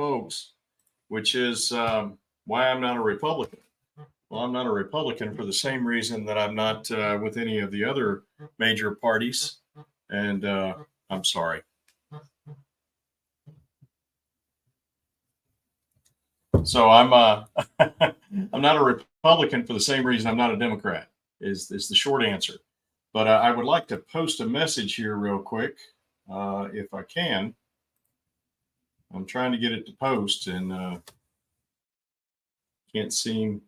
folks, which is why I'm not a Republican. Well, I'm not a Republican for the same reason that I'm not with any of the other major parties. And I'm sorry. So I'm I'm not a Republican for the same reason I'm not a Democrat. Is the short answer. But I would like to post a message here real quick, if I can. I'm trying to get it to post and can't seem.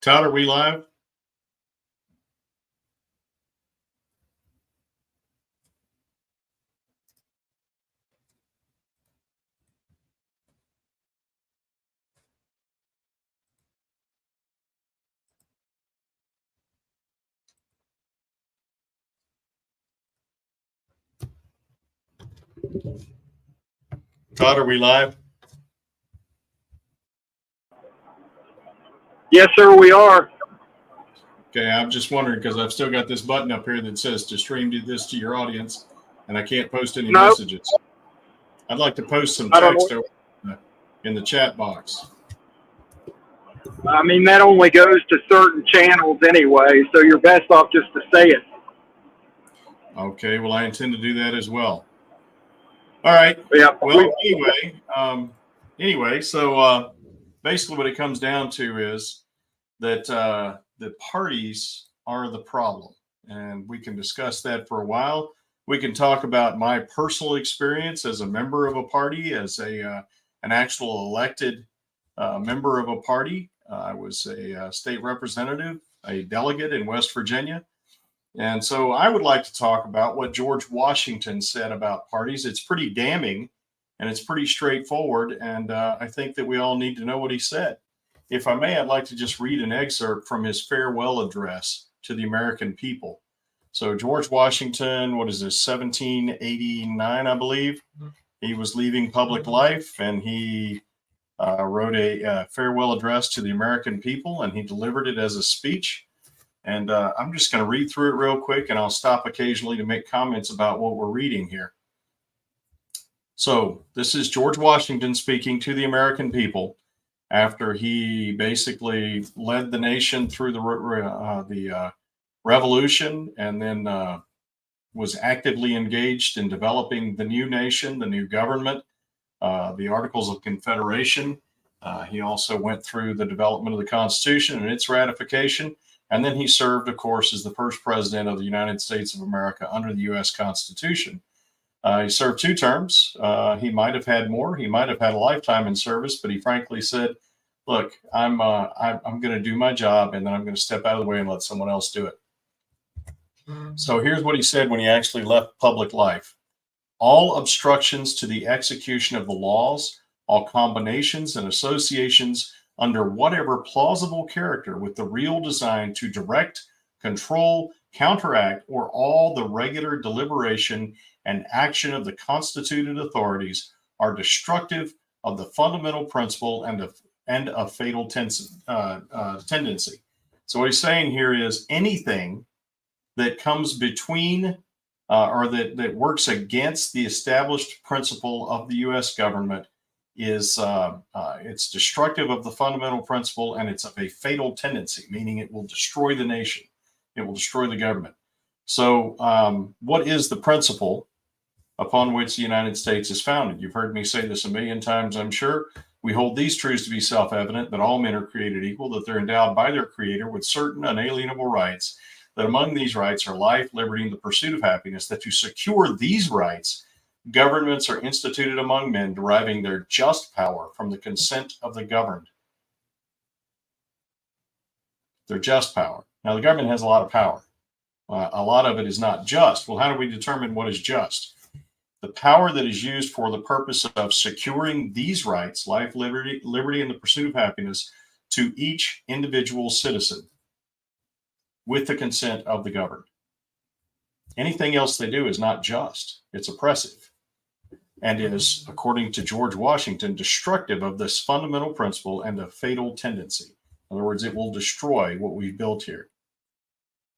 Todd, are we live? Todd, are we live? Yes, sir, we are. Okay, I'm just wondering because I've still got this button up here that says to stream this to your audience, and I can't post any messages. I'd like to post some text in the chat box. I mean, that only goes to certain channels anyway, so you're best off just to say it. Okay, well, I intend to do that as well. All right. Yeah. Well, anyway, so basically what it comes down to is that the parties are the problem. And we can discuss that for a while. We can talk about my personal experience as a member of a party, as an actual elected member of a party. I was a state representative, a delegate in West Virginia. And so I would like to talk about what George Washington said about parties. It's pretty damning and it's pretty straightforward. And I think that we all need to know what he said. If I may, I'd like to just read an excerpt from his farewell address to the American people. So George Washington, what is this, 1789, I believe? He was leaving public life and he wrote a farewell address to the American people and he delivered it as a speech. And I'm just going to read through it real quick and I'll stop occasionally to make comments about what we're reading here. So this is George Washington speaking to the American people after he basically led the nation through the revolution and then was actively engaged in developing the new nation, the new government, the Articles of Confederation. He also went through the development of the Constitution and its ratification. And then he served, of course, as the first president of the United States of America under the U.S. Constitution. He served 2 terms. He might have had more. He might have had a lifetime in service, but he frankly said, look, I'm going to do my job, and then I'm going to step out of the way and let someone else do it. So here's what he said when he actually left public life. All obstructions to the execution of the laws, all combinations and associations under whatever plausible character with the real design to direct, control, counteract, or all the regular deliberation and action of the constituted authorities are destructive of the fundamental principle and of fatal tendency. So what he's saying here is anything that comes between or that works against the established principle of the U.S. government is it's destructive of the fundamental principle and it's of a fatal tendency, meaning it will destroy the nation. It will destroy the government. So what is the principle upon which the United States is founded? You've heard me say this a million times, I'm sure. We hold these truths to be self-evident, that all men are created equal, that they're endowed by their creator with certain unalienable rights, that among these rights are life, liberty, and the pursuit of happiness, that to secure these rights, governments are instituted among men, deriving their just power from the consent of the governed. Their just power. Now, the government has a lot of power. A lot of it is not just. Well, how do we determine what is just? The power that is used for the purpose of securing these rights, life, liberty, and the pursuit of happiness, to each individual citizen with the consent of the governed. Anything else they do is not just. It's oppressive. and is, according to George Washington, destructive of this fundamental principle and a fatal tendency. In other words, it will destroy what we've built here.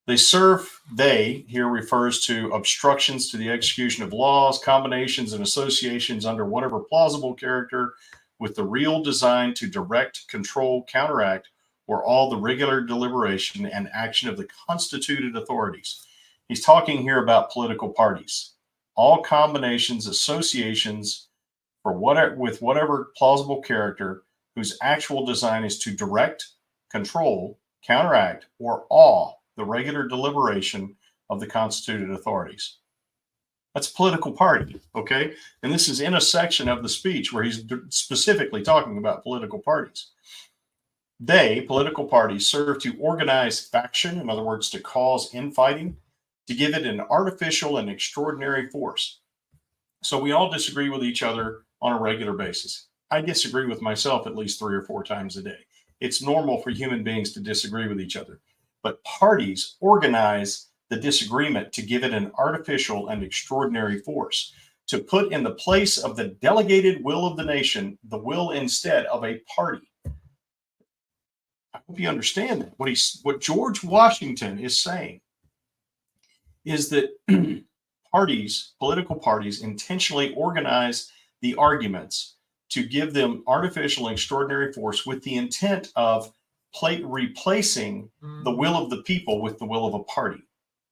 They here refers to obstructions to the execution of laws, combinations and associations under whatever plausible character with the real design to direct, control, counteract, or all the regular deliberation and action of the constituted authorities. He's talking here about political parties. All combinations, associations with whatever plausible character whose actual design is to direct, control, counteract, or awe the regular deliberation of the constituted authorities. That's a political party, okay? And this is in a section of the speech where he's specifically talking about political parties. Political parties, serve to organize faction, in other words, to cause infighting, to give it an artificial and extraordinary force. So we all disagree with each other on a regular basis. I disagree with myself at least 3 or 4 times a day. It's normal for human beings to disagree with each other. But parties organize the disagreement to give it an artificial and extraordinary force, to put in the place of the delegated will of the nation, the will instead of a party. I hope you understand that. What George Washington is saying is that political parties intentionally organize the arguments to give them artificial and extraordinary force with the intent of replacing the will of the people with the will of a party.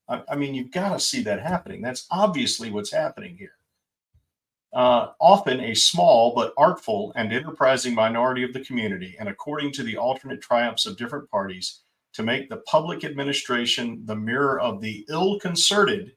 I mean, you've got to see that happening. That's obviously what's happening here. Often a small but artful and enterprising minority of the community, and according to the alternate triumphs of different parties, to make the public administration the mirror of the ill-concerted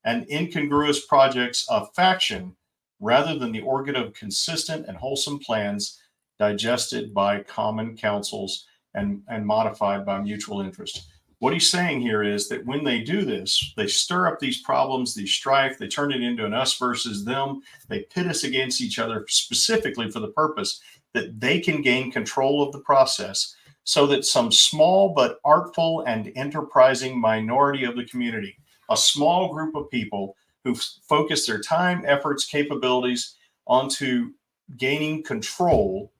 and incongruous projects of faction, rather than the organ of consistent and wholesome plans digested by common councils and modified by mutual interest. What he's saying here is that when they do this, they stir up these problems, these strife, they turn it into an us versus them. They pit us against each other specifically for the purpose that they can gain control of the process, so that some small but artful and enterprising minority of the community, a small group of people who focus their time, efforts, capabilities onto gaining control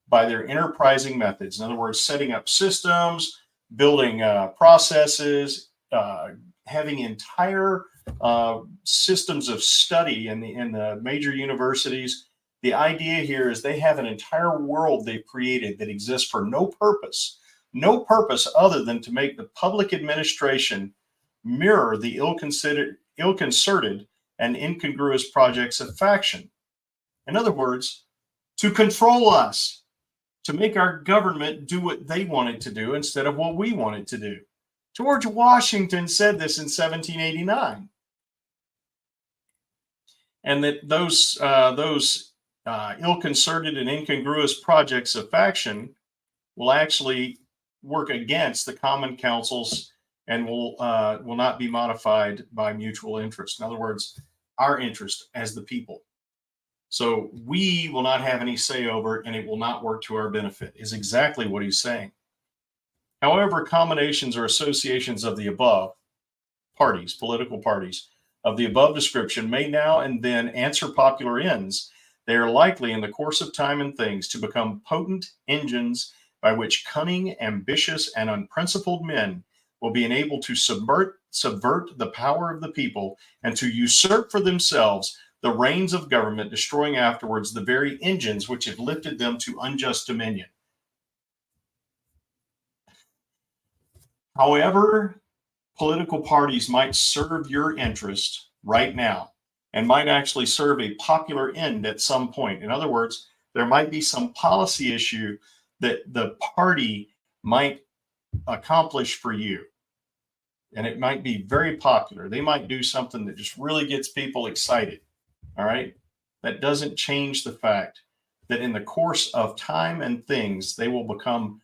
by their enterprising methods. In other words, setting up systems, building processes, having entire systems of study in the major universities. The idea here is they have an entire world they've created that exists for no purpose other than to make the public administration mirror the ill-concerted and incongruous projects of faction. In other words, to control us, to make our government do what they want it to do instead of what we want it to do. George Washington said this in 1789. And that those ill-concerted and incongruous projects of faction will actually work against the common councils and will not be modified by mutual interest. In other words, our interest as the people. So we will not have any say over it, and it will not work to our benefit, is exactly what he's saying. However, combinations or associations of the above parties, political parties of the above description, may now and then answer popular ends. They are likely in the course of time and things to become potent engines by which cunning, ambitious, and unprincipled men will be enabled to subvert the power of the people and to usurp for themselves the reins of government, destroying afterwards the very engines which have lifted them to unjust dominion. However, political parties might serve your interest right now and might actually serve a popular end at some point. In other words, there might be some policy issue that the party might accomplish for you. And it might be very popular. They might do something that just really gets people excited. All right. That doesn't change the fact that in the course of time and things, they will become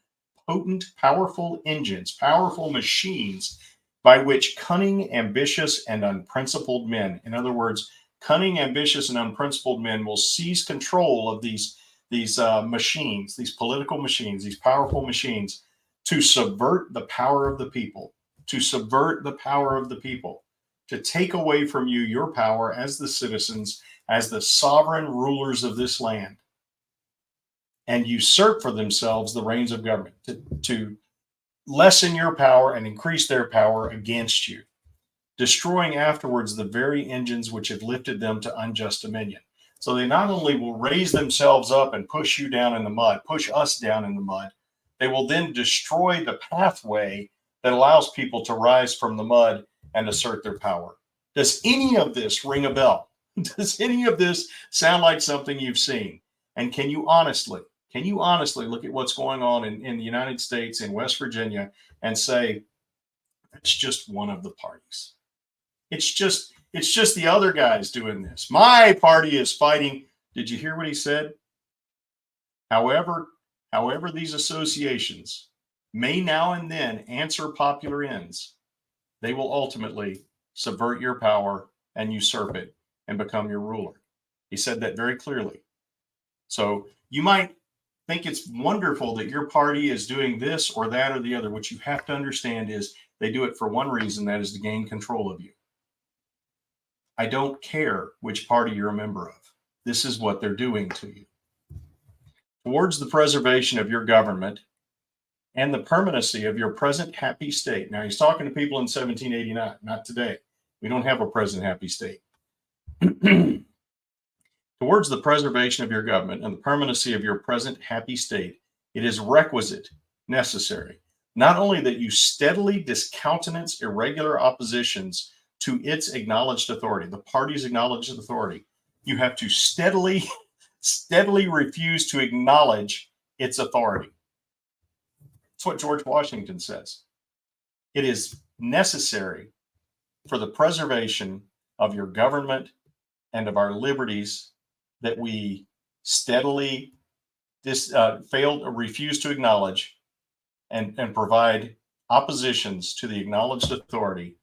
potent, powerful engines, powerful machines by which cunning, ambitious, and unprincipled men, in other words, cunning, ambitious, and unprincipled men will seize control of these machines, these political machines, these powerful machines, to subvert the power of the people, to take away from you your power as the citizens as the sovereign rulers of this land and usurp for themselves the reins of government to lessen your power and increase their power against you, destroying afterwards the very engines which have lifted them to unjust dominion. So they not only will raise themselves up and push you down in the mud, push us down in the mud, they will then destroy the pathway that allows people to rise from the mud and assert their power. Does any of this ring a bell? Does any of this sound like something you've seen? And can you honestly look at what's going on in the United States, in West Virginia, and say, it's just one of the parties. It's just the other guys doing this. My party is fighting. Did you hear what he said? However, these associations may now and then answer popular ends, they will ultimately subvert your power and usurp it and become your ruler. He said that very clearly. So you might think it's wonderful that your party is doing this or that or the other. What you have to understand is they do it for one reason, that is to gain control of you. I don't care which party you're a member of. This is what they're doing to you. Towards the preservation of your government and the permanency of your present happy state. Now, he's talking to people in 1789, not today. We don't have a present happy state. Towards the preservation of your government and the permanency of your present happy state, it is requisite, necessary, not only that you steadily discountenance irregular oppositions to its acknowledged authority, the party's acknowledged authority, you have to steadily refuse to acknowledge its authority. That's what George Washington says. It is necessary for the preservation of your government and of our liberties that we steadily refuse to acknowledge and provide oppositions to the acknowledged authority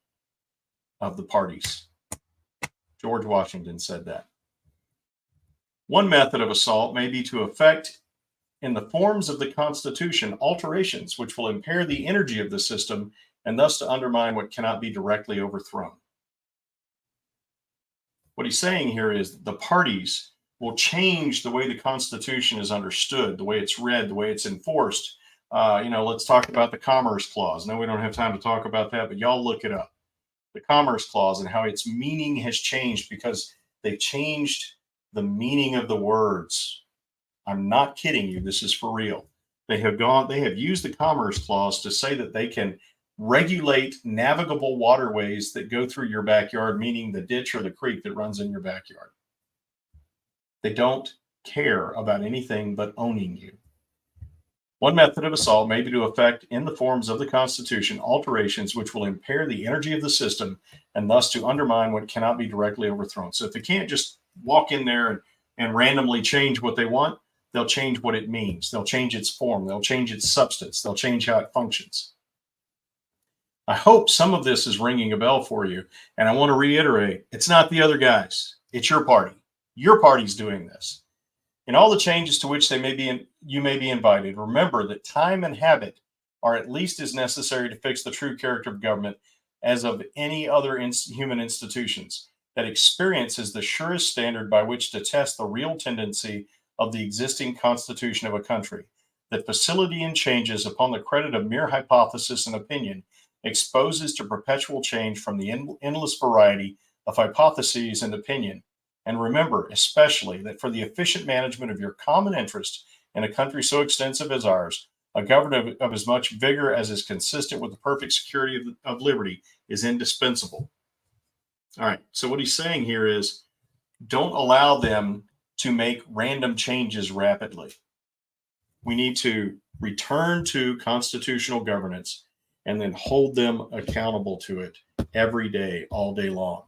of the parties. George Washington said that. One method of assault may be to effect in the forms of the Constitution alterations which will impair the energy of the system and thus to undermine what cannot be directly overthrown. What he's saying here is the parties will change the way the Constitution is understood, the way it's read, the way it's enforced. Let's talk about the Commerce Clause. No, we don't have time to talk about that, but y'all look it up. The Commerce Clause and how its meaning has changed because they've changed the meaning of the words. I'm not kidding you. This is for real. They have used the Commerce Clause to say that they can regulate navigable waterways that go through your backyard, meaning the ditch or the creek that runs in your backyard. They don't care about anything but owning you. One method of assault may be to effect in the forms of the Constitution alterations which will impair the energy of the system and thus to undermine what cannot be directly overthrown. So if they can't just walk in there and randomly change what they want, they'll change what it means. They'll change its form. They'll change its substance. They'll change how it functions. I hope some of this is ringing a bell for you. And I want to reiterate, it's not the other guys. It's your party. Your party's doing this. In all the changes to which you may be invited, remember that time and habit are at least as necessary to fix the true character of government as of any other human institutions. That experience is the surest standard by which to test the real tendency of the existing constitution of a country. That facility in changes upon the credit of mere hypothesis and opinion exposes to perpetual change from the endless variety of hypotheses and opinion. And remember, especially, that for the efficient management of your common interest in a country so extensive as ours, a government of as much vigor as is consistent with the perfect security of liberty is indispensable. All right, so what he's saying here is don't allow them to make random changes rapidly. We need to return to constitutional governance and then hold them accountable to it every day, all day long.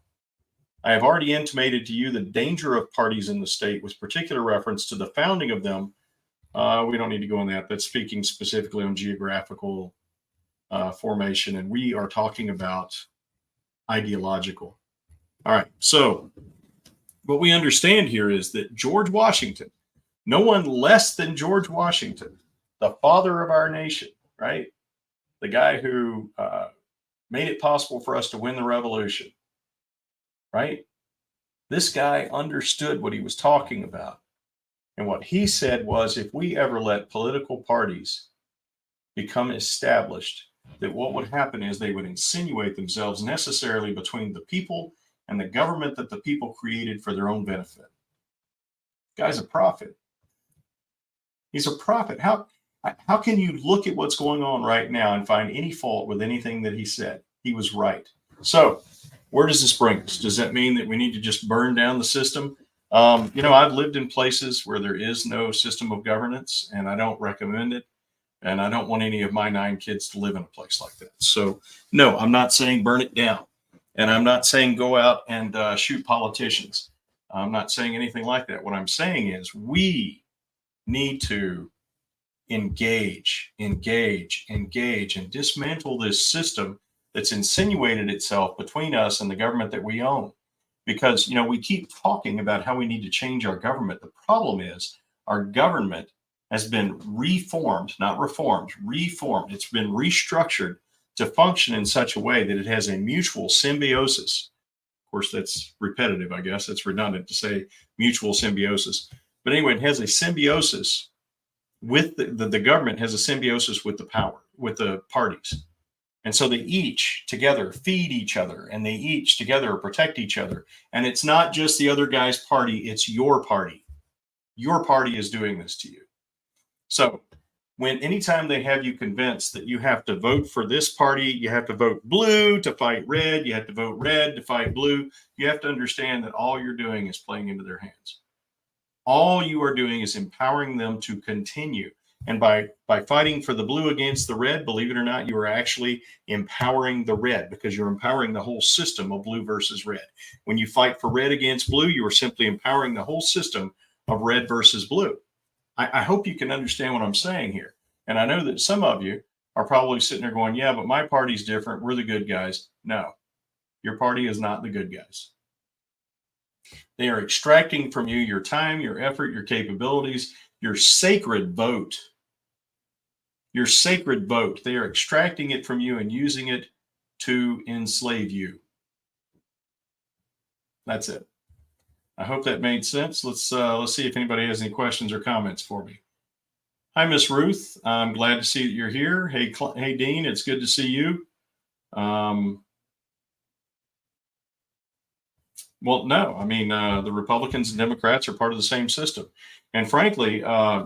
I have already intimated to you the danger of parties in the state with particular reference to the founding of them. We don't need to go on that. That's speaking specifically on geographical formation, and we are talking about ideological. All right, so what we understand here is that George Washington, no one less than George Washington, the father of our nation, right? The guy who made it possible for us to win the revolution, right? This guy understood what he was talking about. And what he said was, if we ever let political parties become established, that what would happen is they would insinuate themselves necessarily between the people and the government that the people created for their own benefit. Guy's a prophet. He's a prophet. How can you look at what's going on right now and find any fault with anything that he said? He was right. So where does this bring us? Does that mean that we need to just burn down the system? I've lived in places where there is no system of governance, and I don't recommend it. And I don't want any of my 9 kids to live in a place like that. So, no, I'm not saying burn it down. And I'm not saying go out and shoot politicians. I'm not saying anything like that. What I'm saying is we need to engage, and dismantle this system that's insinuated itself between us and the government that we own. Because, we keep talking about how we need to change our government. The problem is our government has been reformed, not reformed, reformed. It's been restructured to function in such a way that it has a mutual symbiosis. Of course, that's repetitive, I guess. It's redundant to say mutual symbiosis. But anyway, it has a symbiosis with the government has a symbiosis with the power, with the parties. And so they each together feed each other, and they each together protect each other. And it's not just the other guy's party, it's your party. Your party is doing this to you. So anytime they have you convinced that you have to vote for this party, you have to vote blue to fight red, you have to vote red to fight blue, you have to understand that all you're doing is playing into their hands. All you are doing is empowering them to continue. And by fighting for the blue against the red, believe it or not, you are actually empowering the red, because you're empowering the whole system of blue versus red. When you fight for red against blue, you are simply empowering the whole system of red versus blue. I hope you can understand what I'm saying here. And I know that some of you are probably sitting there going, yeah, but my party's different. We're the good guys. No, your party is not the good guys. They are extracting from you your time, your effort, your capabilities, your sacred vote. Your sacred vote. They are extracting it from you and using it to enslave you. That's it. I hope that made sense. Let's see if anybody has any questions or comments for me. Hi, Miss Ruth. I'm glad to see that you're here. Hey, Dean, it's good to see you. Well, no, I mean, the Republicans and Democrats are part of the same system. And frankly,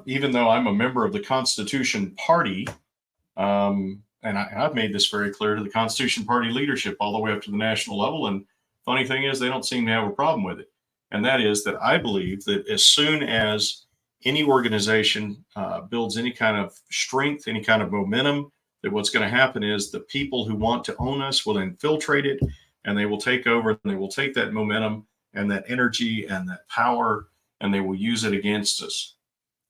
even though I'm a member of the Constitution Party, and I've made this very clear to the Constitution Party leadership all the way up to the national level. And funny thing is, they don't seem to have a problem with it. And that is that I believe that as soon as any organization builds any kind of strength, any kind of momentum, that what's going to happen is the people who want to own us will infiltrate it, and they will take over, and they will take that momentum and that energy and that power, and they will use it against us.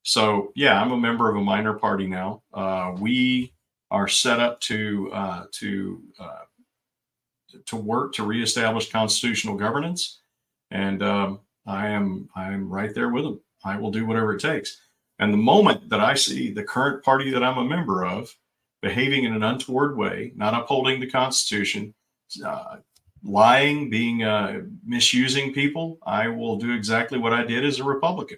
So, yeah, I'm a member of a minor party now. We are set up to work to reestablish constitutional governance. And I am right there with them. I will do whatever it takes. And the moment that I see the current party that I'm a member of behaving in an untoward way, not upholding the Constitution, lying, misusing people, I will do exactly what I did as a Republican.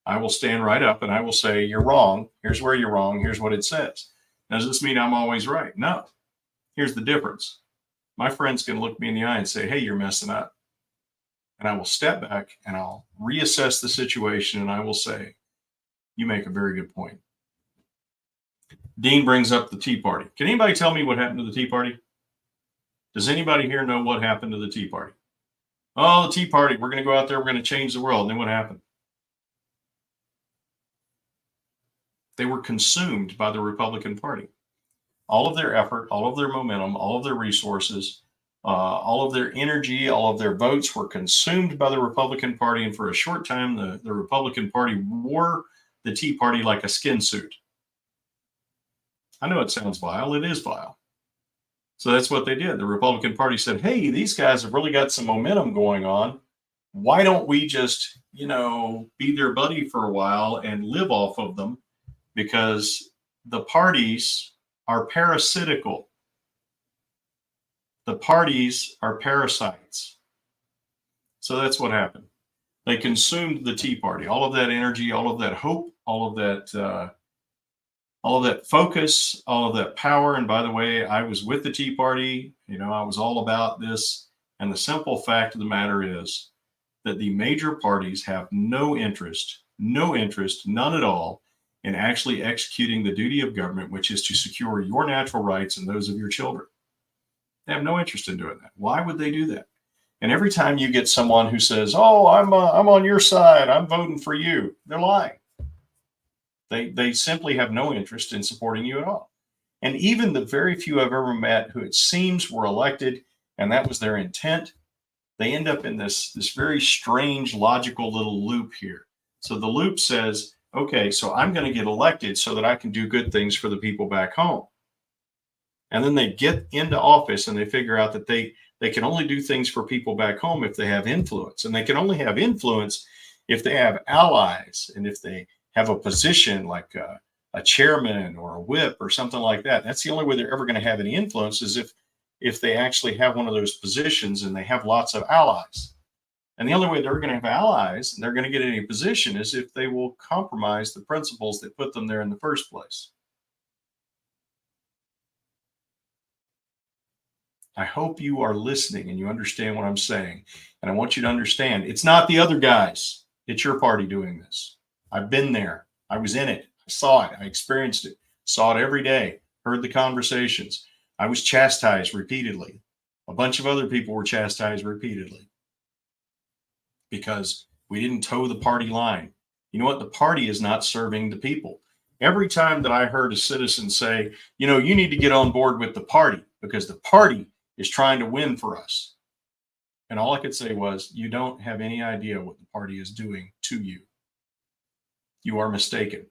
I will stand right up and I will say, you're wrong. Here's where you're wrong. Here's what it says. Now, does this mean I'm always right? No. Here's the difference. My friends can look me in the eye and say, hey, you're messing up. And I will step back and I'll reassess the situation and I will say, you make a very good point. Dean brings up the Tea Party. Can anybody tell me what happened to the Tea Party? Does anybody here know what happened to the Tea Party? Oh, the Tea Party, we're going to go out there, we're going to change the world. And then what happened? They were consumed by the Republican Party. All of their effort, all of their momentum, all of their resources, all of their energy, all of their votes were consumed by the Republican Party. And for a short time, the Republican Party wore the Tea Party like a skin suit. I know it sounds vile. It is vile. So that's what they did. The Republican Party said, hey, these guys have really got some momentum going on. Why don't we just, be their buddy for a while and live off of them? Because the parties are parasitical. The parties are parasites. So that's what happened. They consumed the Tea Party, all of that energy, all of that hope, all of that focus, all of that power. And by the way, I was with the Tea Party. I was all about this. And the simple fact of the matter is that the major parties have no interest, none at all, in actually executing the duty of government, which is to secure your natural rights and those of your children. They have no interest in doing that. Why would they do that? And every time you get someone who says, "Oh, I'm on your side, I'm voting for you," they're lying. They simply have no interest in supporting you at all. And even the very few I've ever met who it seems were elected and that was their intent, they end up in this very strange logical little loop here. So the loop says, okay, so I'm going to get elected so that I can do good things for the people back home. And then they get into office and they figure out that they can only do things for people back home if they have influence. And they can only have influence if they have allies and if they have a position like a chairman or a whip or something like that. That's the only way they're ever going to have any influence, is if they actually have one of those positions and they have lots of allies. And the only way they're going to have allies and they're going to get any position is if they will compromise the principles that put them there in the first place. I hope you are listening and you understand what I'm saying. And I want you to understand, it's not the other guys. It's your party doing this. I've been there. I was in it. I saw it. I experienced it. Saw it every day. Heard the conversations. I was chastised repeatedly. A bunch of other people were chastised repeatedly because we didn't toe the party line. You know what? The party is not serving the people. Every time that I heard a citizen say, you need to get on board with the party because the party is trying to win for us. And all I could say was, you don't have any idea what the party is doing to you. You are mistaken.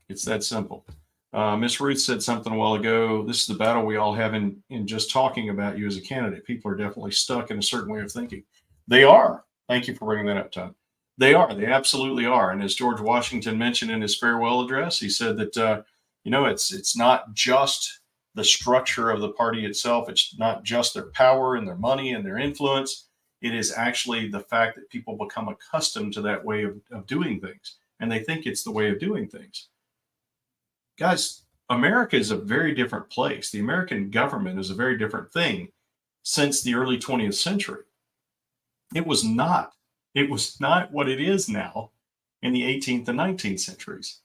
It's that simple. Miss Ruth said something a while ago. This is the battle we all have in just talking about you as a candidate. People are definitely stuck in a certain way of thinking. They are. Thank you for bringing that up, Todd. They are. They absolutely are. And as George Washington mentioned in his farewell address, he said that, it's not just the structure of the party itself. It's not just their power and their money and their influence. It is actually the fact that people become accustomed to that way of doing things. And they think it's the way of doing things. Guys, America is a very different place. The American government is a very different thing since the early 20th century. It was not what it is now in the 18th and 19th centuries.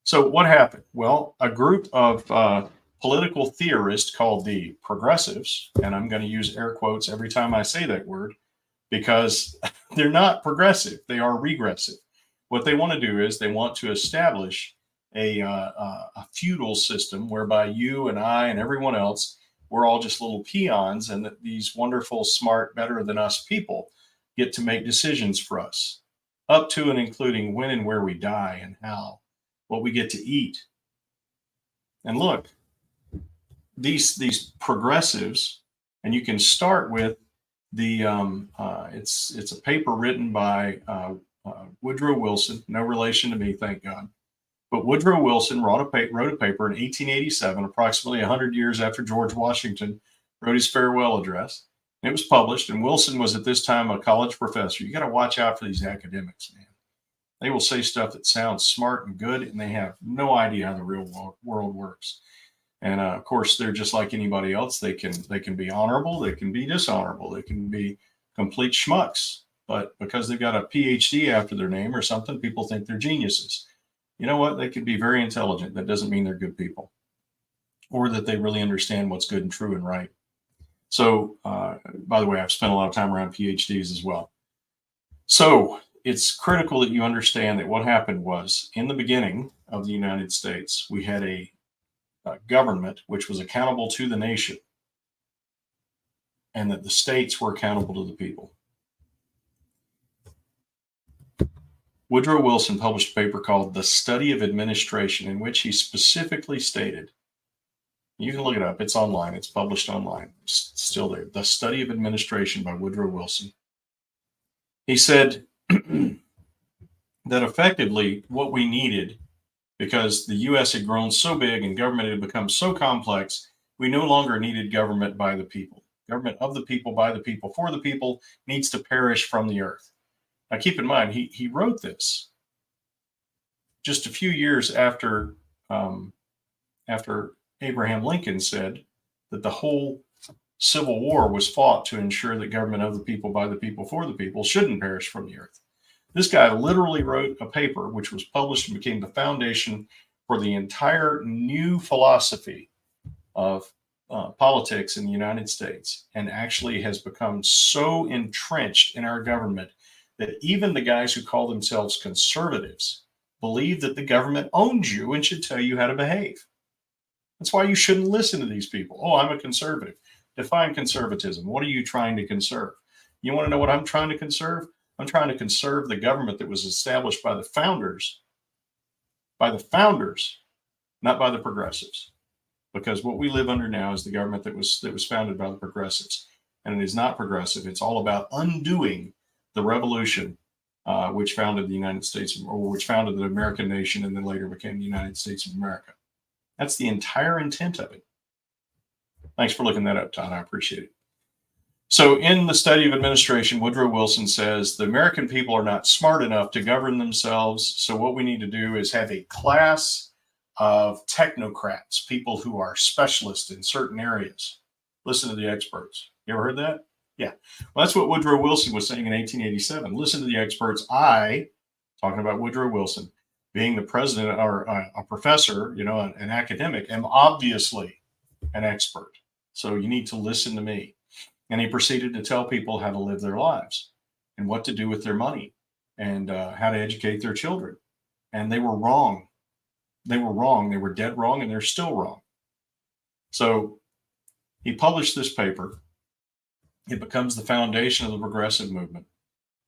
So what happened? Well, a group of political theorists called the progressives, and I'm going to use air quotes every time I say that word because they're not progressive, they are regressive. What they want to do is they want to establish a feudal system whereby you and I and everyone else, we're all just little peons, and that these wonderful, smart, better than us people get to make decisions for us, up to and including when and where we die and how, what we get to eat. And look, these progressives, and you can start with the it's a paper written by Woodrow Wilson, no relation to me, thank God. But Woodrow Wilson wrote a paper in 1887, approximately 100 years after George Washington wrote his farewell address. And it was published, and Wilson was at this time a college professor. You got to watch out for these academics, man. They will say stuff that sounds smart and good, and they have no idea how the real world works. And of course, they're just like anybody else. They can be honorable, they can be dishonorable, they can be complete schmucks. But because they've got a PhD after their name or something, people think they're geniuses. You know what? They could be very intelligent. That doesn't mean they're good people or that they really understand what's good and true and right. So, by the way, I've spent a lot of time around PhDs as well. So it's critical that you understand that what happened was in the beginning of the United States, we had a government which was accountable to the nation, and that the states were accountable to the people. Woodrow Wilson published a paper called The Study of Administration, in which he specifically stated, you can look it up, it's online, it's published online, it's still there, The Study of Administration by Woodrow Wilson. He said that effectively what we needed, because the U.S. had grown so big and government had become so complex, we no longer needed government by the people. Government of the people, by the people, for the people, needs to perish from the earth. Now, keep in mind, he wrote this just a few years after Abraham Lincoln said that the whole Civil War was fought to ensure that government of the people, by the people, for the people shouldn't perish from the earth. This guy literally wrote a paper which was published and became the foundation for the entire new philosophy of politics in the United States, and actually has become so entrenched in our government that even the guys who call themselves conservatives believe that the government owns you and should tell you how to behave. That's why you shouldn't listen to these people. Oh, I'm a conservative. Define conservatism. What are you trying to conserve? You want to know what I'm trying to conserve? I'm trying to conserve the government that was established by the founders, not by the progressives. Because what we live under now is the government that was founded by the progressives, and it is not progressive. It's all about undoing the revolution, which founded the United States, or which founded the American nation, and then later became the United States of America. That's the entire intent of it. Thanks for looking that up, Todd. I appreciate it. So, in the study of administration, Woodrow Wilson says the American people are not smart enough to govern themselves. So, what we need to do is have a class of technocrats, people who are specialists in certain areas. Listen to the experts. You ever heard that? Yeah. Well, that's what Woodrow Wilson was saying in 1887. Listen to the experts. Talking about Woodrow Wilson, being the president or a professor, an academic, am obviously an expert. So you need to listen to me. And he proceeded to tell people how to live their lives and what to do with their money and how to educate their children. And they were wrong. They were wrong. They were dead wrong, and they're still wrong. So he published this paper. It becomes the foundation of the progressive movement.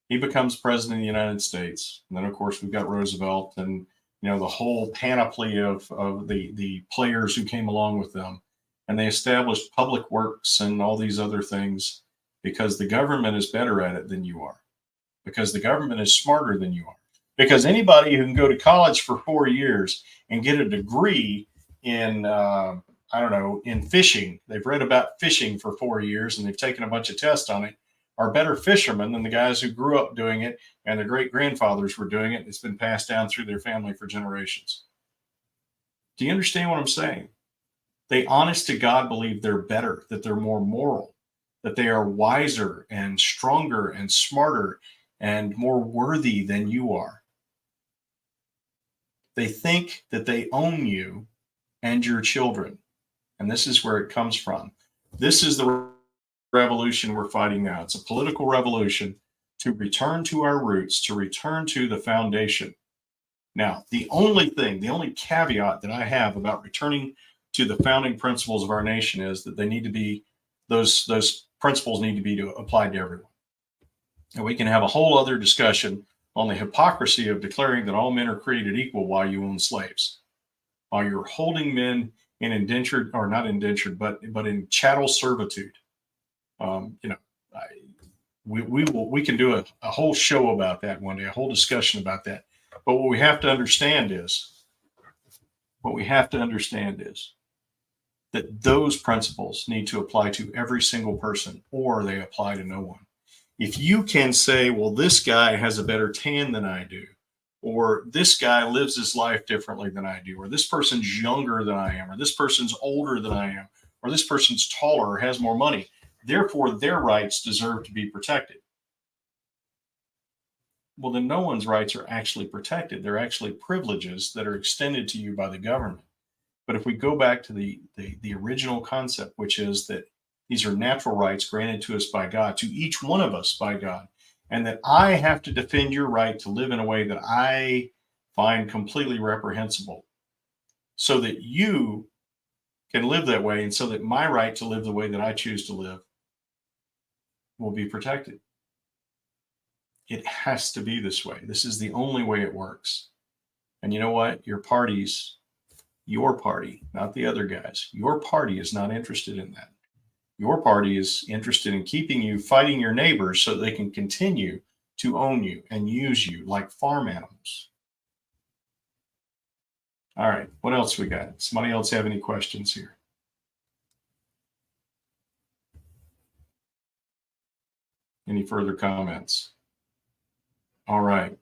He becomes president of the United States. And then, of course, we've got Roosevelt and, the whole panoply of the players who came along with them. And they established public works and all these other things because the government is better at it than you are, because the government is smarter than you are. Because anybody who can go to college for 4 years and get a degree in, in fishing, they've read about fishing for 4 years and they've taken a bunch of tests on it, are better fishermen than the guys who grew up doing it and their great grandfathers were doing it. It's been passed down through their family for generations. Do you understand what I'm saying? They honest to God believe they're better, that they're more moral, that they are wiser and stronger and smarter and more worthy than you are. They think that they own you and your children. And this is where it comes from. This is the revolution we're fighting now. It's a political revolution to return to our roots, to return to the foundation. Now, the only caveat that I have about returning to the founding principles of our nation is that they need to be, those principles need to be applied to everyone. And we can have a whole other discussion on the hypocrisy of declaring that all men are created equal while you own slaves, while you're holding men in indentured, or not indentured, but in chattel servitude. We can do a whole show about that one day, a whole discussion about that. But what we have to understand is that those principles need to apply to every single person, or they apply to no one. If you can say, well, this guy has a better tan than I do, or this guy lives his life differently than I do, or this person's younger than I am, or this person's older than I am, or this person's taller or has more money, therefore their rights deserve to be protected. Well, then no one's rights are actually protected. They're actually privileges that are extended to you by the government. But if we go back to the original concept, which is that these are natural rights granted to us by God, to each one of us by God, and that I have to defend your right to live in a way that I find completely reprehensible, so that you can live that way, and so that my right to live the way that I choose to live will be protected. It has to be this way. This is the only way it works. And you know what? Your party, not the other guys, your party is not interested in that. Your party is interested in keeping you fighting your neighbors so they can continue to own you and use you like farm animals. All right, what else we got? Somebody else have any questions here? Any further comments? All right.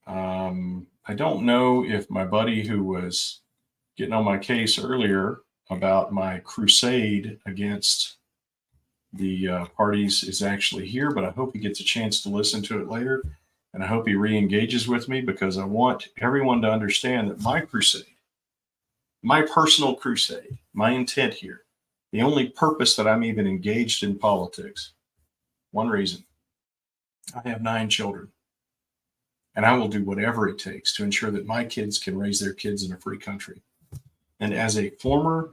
I don't know if my buddy who was getting on my case earlier about my crusade against the parties is actually here, but I hope he gets a chance to listen to it later. And I hope he re-engages with me, because I want everyone to understand that my crusade, my personal crusade, my intent here, the only purpose that I'm even engaged in politics, one reason: I have 9 children. And I will do whatever it takes to ensure that my kids can raise their kids in a free country. And as a former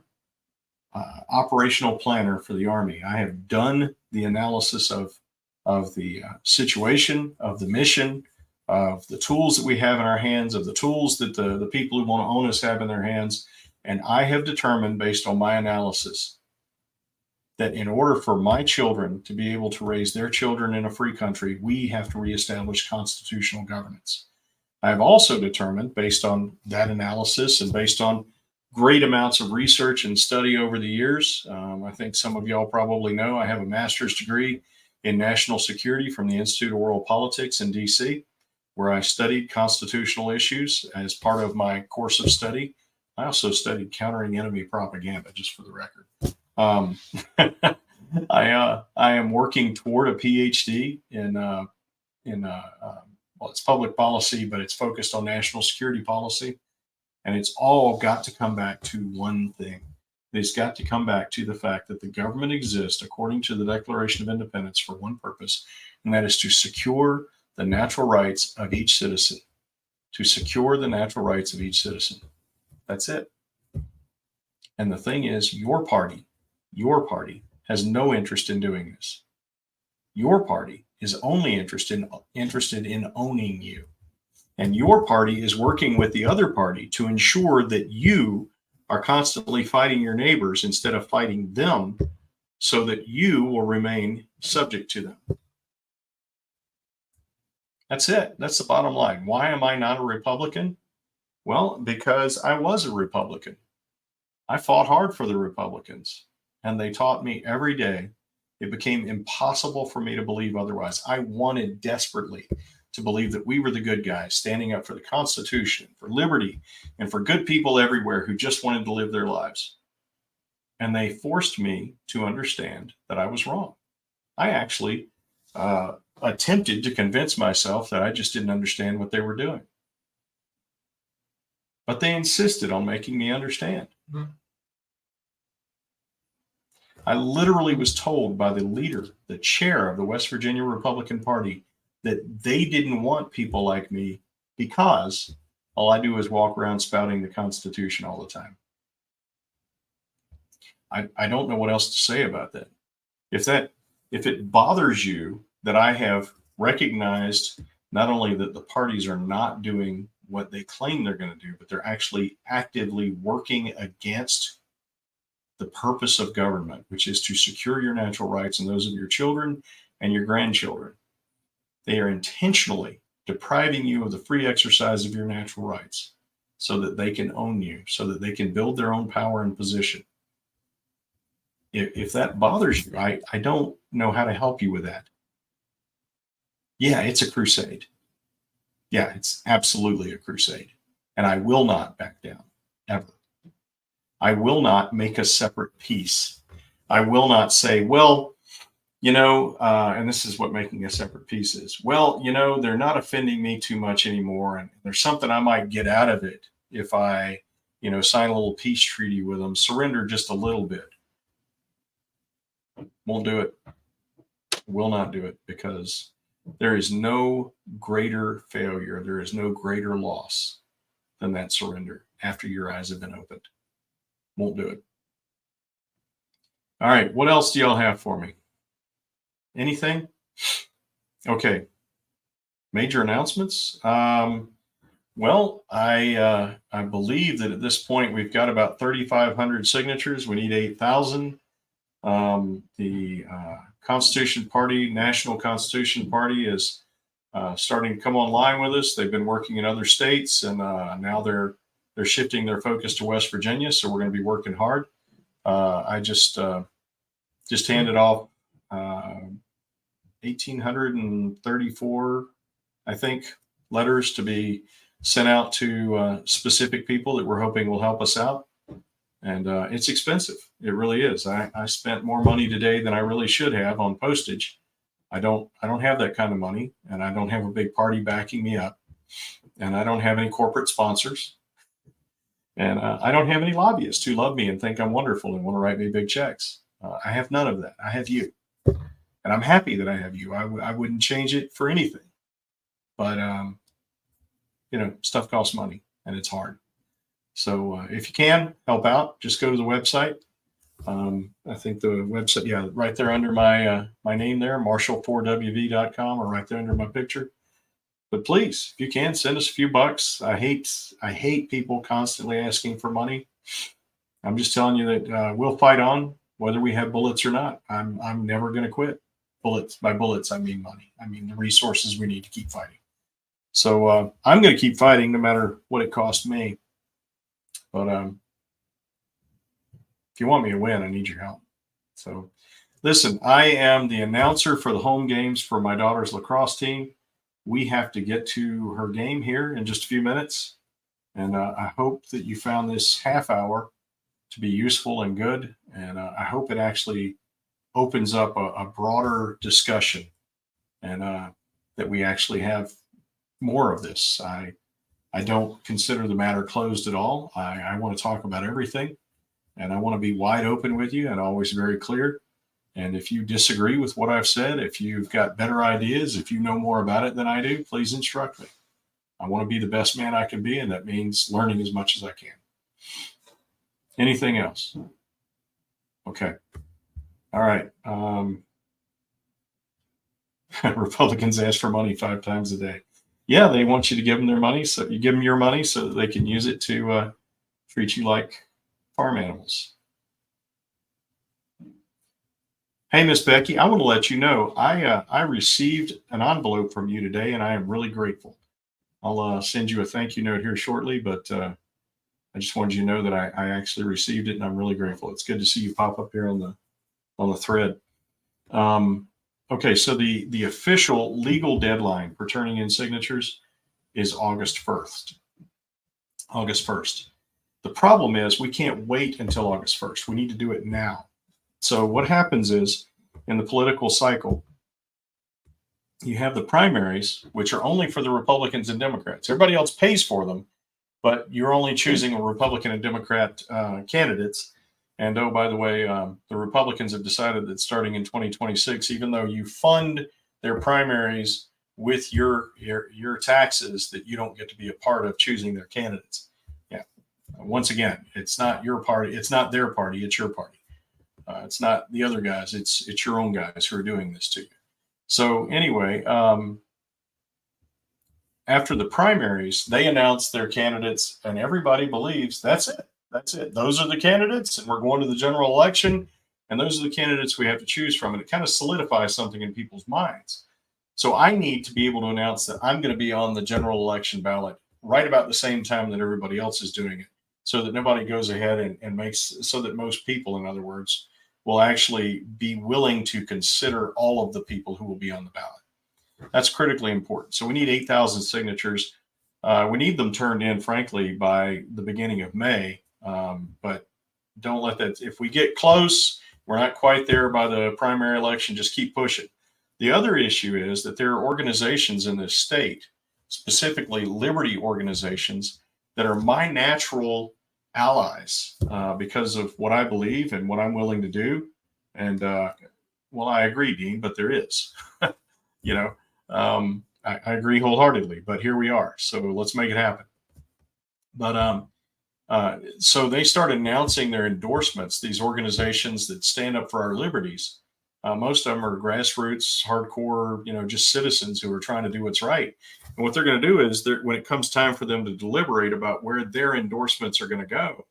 operational planner for the Army, I have done the analysis of the situation, of the mission, of the tools that we have in our hands, of the tools that the people who want to own us have in their hands. And I have determined, based on my analysis, that in order for my children to be able to raise their children in a free country, we have to reestablish constitutional governance. I've also determined, based on that analysis and based on great amounts of research and study over the years, I think some of y'all probably know I have a master's degree in national security from the Institute of World Politics in DC, where I studied constitutional issues as part of my course of study. I also studied countering enemy propaganda, just for the record. I am working toward a PhD in well, it's public policy, but it's focused on national security policy. And it's all got to come back to one thing. It's got to come back to the fact that the government exists, according to the Declaration of Independence, for one purpose, and that is to secure the natural rights of each citizen. To secure the natural rights of each citizen. That's it. And the thing is, your party has no interest in doing this. Your party is only interested in owning you. And your party is working with the other party to ensure that you are constantly fighting your neighbors instead of fighting them, so that you will remain subject to them. That's it. That's the bottom line. Why am I not a Republican? Well, because I was a Republican. I fought hard for the Republicans, and they taught me every day. It became impossible for me to believe otherwise. I wanted desperately to believe that we were the good guys, standing up for the Constitution, for liberty, and for good people everywhere who just wanted to live their lives. And they forced me to understand that I was wrong. I actually attempted to convince myself that I just didn't understand what they were doing. But they insisted on making me understand. Mm-hmm. I literally was told by the leader, the chair of the West Virginia Republican Party, that they didn't want people like me because all I do is walk around spouting the Constitution all the time. I don't know what else to say about that. If it bothers you that I have recognized not only that the parties are not doing what they claim they're going to do, but they're actually actively working against the purpose of government, which is to secure your natural rights and those of your children and your grandchildren. They are intentionally depriving you of the free exercise of your natural rights so that they can own you, so that they can build their own power and position. If that bothers you, I don't know how to help you with that. Yeah, it's a crusade. Yeah, it's absolutely a crusade. And I will not back down, ever. I will not make a separate peace. I will not say, well, and this is what making a separate peace is. Well, they're not offending me too much anymore. And there's something I might get out of it if I, sign a little peace treaty with them, surrender just a little bit. Won't do it. Will not do it, because there is no greater failure. There is no greater loss than that surrender after your eyes have been opened. Won't do it. All right. What else do y'all have for me? Anything? Okay. Major announcements. Well, I believe that at this point we've got about 3,500 signatures. We need 8,000. The Constitution Party, National Constitution Party, is starting to come online with us. They've been working in other states, and now they're shifting their focus to West Virginia. So we're going to be working hard. I just handed off 1,834, I think, letters to be sent out to specific people that we're hoping will help us out. And it's expensive. It really is. I spent more money today than I really should have on postage. I don't have that kind of money, and I don't have a big party backing me up, and I don't have any corporate sponsors, and I don't have any lobbyists who love me and think I'm wonderful and want to write me big checks. I have none of that. I have you, and I'm happy that I have you. I wouldn't change it for anything, but stuff costs money, and it's hard. So if you can help out, just go to the website. I think the website, yeah, right there under my name there, marshall4wv.com, or right there under my picture. But please, if you can, send us a few bucks. I hate people constantly asking for money. I'm just telling you that we'll fight on whether we have bullets or not. I'm never going to quit. Bullets, by bullets, I mean money. I mean the resources we need to keep fighting. So I'm going to keep fighting no matter what it costs me. But if you want me to win, I need your help. So listen, I am the announcer for the home games for my daughter's lacrosse team. We have to get to her game here in just a few minutes. And I hope that you found this half hour to be useful and good. And I hope it actually opens up a broader discussion, and that we actually have more of this. I don't consider the matter closed at all. I want to talk about everything, and I want to be wide open with you and always very clear. And if you disagree with what I've said, if you've got better ideas, if you know more about it than I do, please instruct me. I want to be the best man I can be, and that means learning as much as I can. Anything else? Okay. All right. Republicans ask for money 5 times a day. Yeah, they want you to give them their money, so you give them your money so that they can use it to treat you like farm animals. Hey, Miss Becky, I want to let you know I received an envelope from you today, and I am really grateful. I'll send you a thank you note here shortly, but I just wanted you to know that I actually received it, and I'm really grateful. It's good to see you pop up here on the thread. Okay, so the official legal deadline for turning in signatures is August 1st. August 1st. The problem is we can't wait until August 1st. We need to do it now. So what happens is, in the political cycle, you have the primaries, which are only for the Republicans and Democrats. Everybody else pays for them, but you're only choosing a Republican and Democrat candidates. And oh, by the way, the Republicans have decided that starting in 2026, even though you fund their primaries with your taxes, that you don't get to be a part of choosing their candidates. Yeah. Once again, it's not your party. It's not their party. It's your party. It's not the other guys. It's your own guys who are doing this to you. So anyway, after the primaries, they announced their candidates, and everybody believes that's it. That's it. Those are the candidates, and we're going to the general election, and those are the candidates we have to choose from. And it kind of solidifies something in people's minds. So I need to be able to announce that I'm going to be on the general election ballot right about the same time that everybody else is doing it, so that nobody goes ahead and makes, so that most people, in other words, will actually be willing to consider all of the people who will be on the ballot. That's critically important. So we need 8,000 signatures. We need them turned in, frankly, by the beginning of May. But don't let that, if we get close, we're not quite there by the primary election, just keep pushing. The other issue is that there are organizations in this state, specifically liberty organizations, that are my natural allies because of what I believe and what I'm willing to do. And well, I agree, Dean, but there is, I agree wholeheartedly, but here we are. So let's make it happen. But so they started announcing their endorsements, these organizations that stand up for our liberties. Most of them are grassroots, hardcore, just citizens who are trying to do what's right. And what they're going to do is, when it comes time for them to deliberate about where their endorsements are going to go,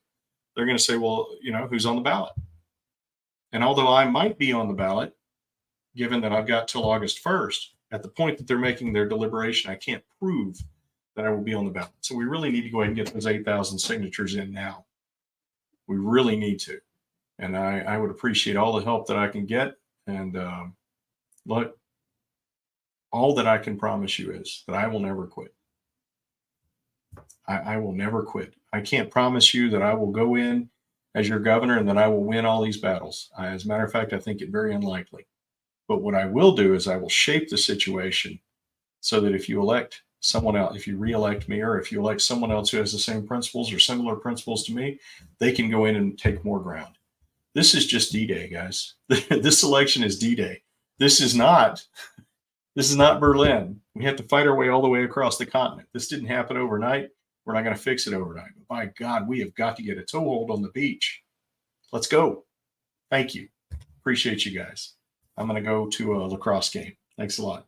they're going to say, well, who's on the ballot? And although I might be on the ballot, given that I've got till August 1st, at the point that they're making their deliberation, I can't prove that I will be on the ballot. So we really need to go ahead and get those 8,000 signatures in now. We really need to. And I would appreciate all the help that I can get. And look, all that I can promise you is that I will never quit. I will never quit. I can't promise you that I will go in as your governor and that I will win all these battles. As a matter of fact, I think it very unlikely. But what I will do is I will shape the situation so that if you elect someone else, if you reelect me, or if you elect someone else who has the same principles or similar principles to me, they can go in and take more ground. This is just D-Day, guys. This election is D-Day. This is not Berlin. We have to fight our way all the way across the continent. This didn't happen overnight. We're not going to fix it overnight. But by God, we have got to get a toehold on the beach. Let's go. Thank you. Appreciate you guys. I'm going to go to a lacrosse game. Thanks a lot.